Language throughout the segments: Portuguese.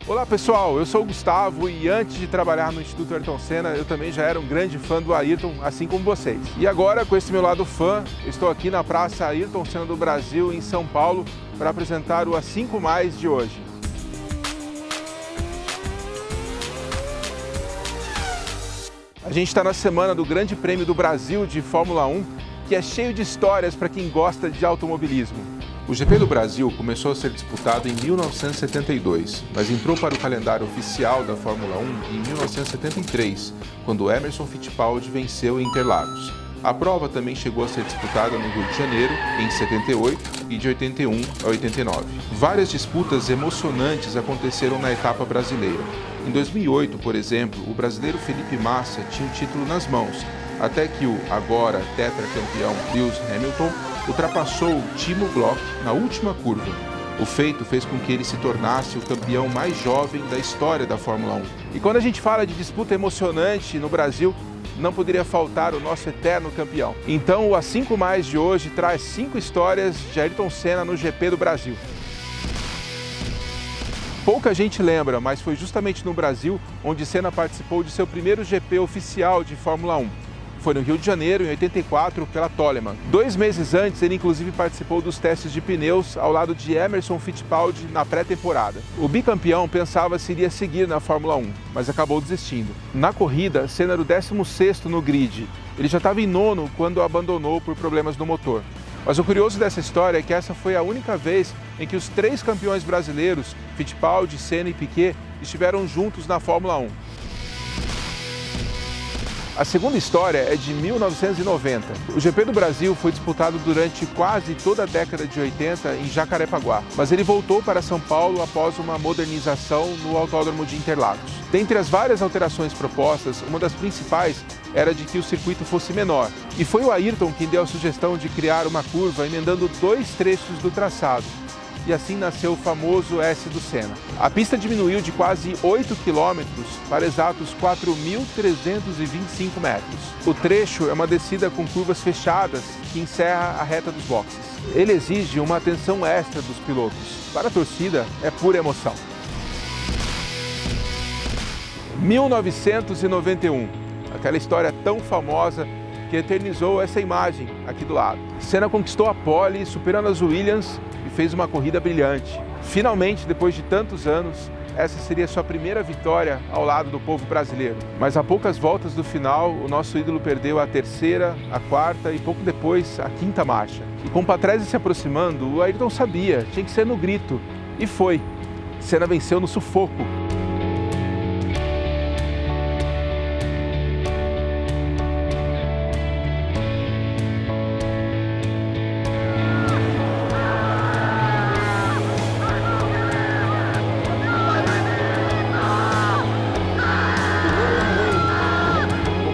Olá pessoal, eu sou o Gustavo e antes de trabalhar no Instituto Ayrton Senna, eu também já era um grande fã do Ayrton, assim como vocês. E agora, com esse meu lado fã, eu estou aqui na Praça Ayrton Senna do Brasil, em São Paulo, para apresentar o A 5 Mais de hoje. A gente está na semana do Grande Prêmio do Brasil de Fórmula 1, que é cheio de histórias para quem gosta de automobilismo. O GP do Brasil começou a ser disputado em 1972, mas entrou para o calendário oficial da Fórmula 1 em 1973, quando Emerson Fittipaldi venceu em Interlagos. A prova também chegou a ser disputada no Rio de Janeiro, em 78 e de 81 a 89. Várias disputas emocionantes aconteceram na etapa brasileira. Em 2008, por exemplo, o brasileiro Felipe Massa tinha o título nas mãos, até que o agora tetracampeão Lewis Hamilton ultrapassou o Timo Glock na última curva. O feito fez com que ele se tornasse o campeão mais jovem da história da Fórmula 1. E quando a gente fala de disputa emocionante no Brasil, não poderia faltar o nosso eterno campeão. Então o A 5 Mais de hoje traz 5 histórias de Ayrton Senna no GP do Brasil. Pouca gente lembra, mas foi justamente no Brasil onde Senna participou de seu primeiro GP oficial de Fórmula 1. Foi no Rio de Janeiro, em 84, pela Toleman. 2 meses antes, ele inclusive participou dos testes de pneus ao lado de Emerson Fittipaldi na pré-temporada. O bicampeão pensava se iria seguir na Fórmula 1, mas acabou desistindo. Na corrida, Senna era o 16º no grid. Ele já estava em 9º quando abandonou por problemas no motor. Mas o curioso dessa história é que essa foi a única vez em que os 3 campeões brasileiros, Fittipaldi, Senna e Piquet, estiveram juntos na Fórmula 1. A segunda história é de 1990. O GP do Brasil foi disputado durante quase toda a década de 80 em Jacarepaguá, mas ele voltou para São Paulo após uma modernização no Autódromo de Interlagos. Dentre as várias alterações propostas, uma das principais era de que o circuito fosse menor, e foi o Ayrton quem deu a sugestão de criar uma curva emendando 2 trechos do traçado. E assim nasceu o famoso S do Senna. A pista diminuiu de quase 8 quilômetros para exatos 4.325 metros. O trecho é uma descida com curvas fechadas que encerra a reta dos boxes. Ele exige uma atenção extra dos pilotos. Para a torcida, é pura emoção. 1991, aquela história tão famosa que eternizou essa imagem aqui do lado. Senna conquistou a pole, superando as Williams, e fez uma corrida brilhante. Finalmente, depois de tantos anos, essa seria sua primeira vitória ao lado do povo brasileiro. Mas a poucas voltas do final, o nosso ídolo perdeu a 3ª, a 4ª e pouco depois a 5ª marcha. E com o Patrese se aproximando, o Ayrton sabia, tinha que ser no grito. E foi. Senna venceu no sufoco.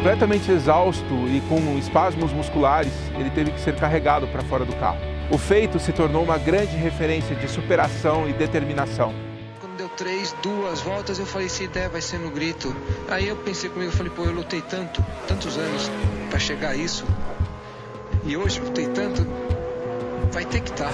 Completamente exausto e com espasmos musculares, ele teve que ser carregado para fora do carro. O feito se tornou uma grande referência de superação e determinação. Quando deu 2 voltas, eu falei, se der, vai ser no grito. Aí eu pensei comigo, eu falei, pô, eu lutei tantos anos para chegar a isso, e hoje lutei tanto, vai ter que estar.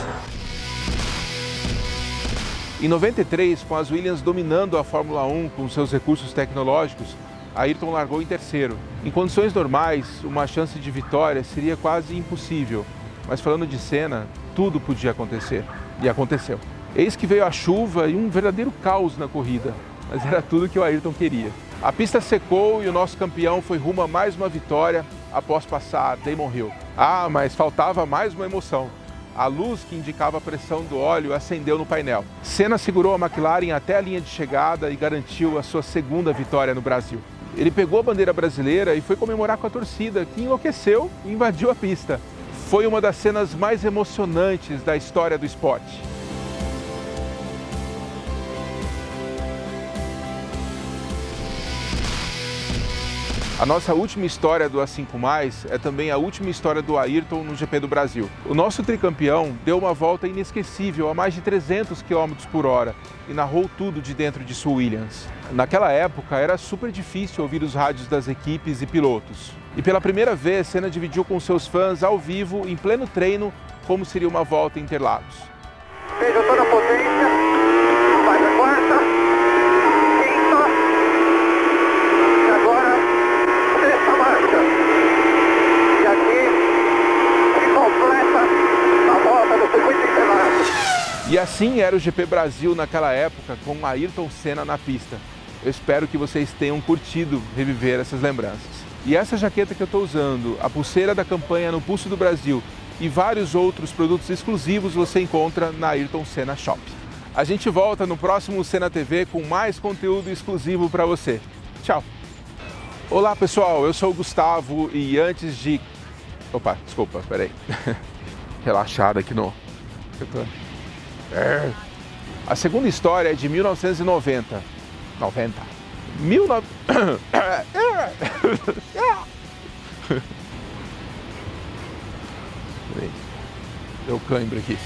Em 93, com as Williams dominando a Fórmula 1 com seus recursos tecnológicos, Ayrton largou em 3º. Em condições normais, uma chance de vitória seria quase impossível. Mas falando de Senna, tudo podia acontecer. E aconteceu. Eis que veio a chuva e um verdadeiro caos na corrida. Mas era tudo que o Ayrton queria. A pista secou e o nosso campeão foi rumo a mais uma vitória após passar Damon Hill. Ah, mas faltava mais uma emoção. A luz que indicava a pressão do óleo acendeu no painel. Senna segurou a McLaren até a linha de chegada e garantiu a sua 2ª vitória no Brasil. Ele pegou a bandeira brasileira e foi comemorar com a torcida, que enlouqueceu e invadiu a pista. Foi uma das cenas mais emocionantes da história do esporte. A nossa última história do A 5 Mais é também a última história do Ayrton no GP do Brasil. O nosso tricampeão deu uma volta inesquecível a mais de 300 km por hora e narrou tudo de dentro de sua Williams. Naquela época era super difícil ouvir os rádios das equipes e pilotos. E pela primeira vez, Senna dividiu com seus fãs ao vivo, em pleno treino, como seria uma volta em Interlagos. Veja toda a potência, vai da quarta, assim era o GP Brasil naquela época, com Ayrton Senna na pista. Eu espero que vocês tenham curtido reviver essas lembranças. E essa jaqueta que eu estou usando, a pulseira da campanha no Pulso do Brasil e vários outros produtos exclusivos você encontra na Ayrton Senna Shop. A gente volta no próximo Senna TV com mais conteúdo exclusivo para você. Tchau! Olá pessoal, eu sou o Gustavo e antes de... Opa, desculpa, peraí. Relaxado aqui no... A segunda história é de 1990. 90. 19... Deu cãibra aqui.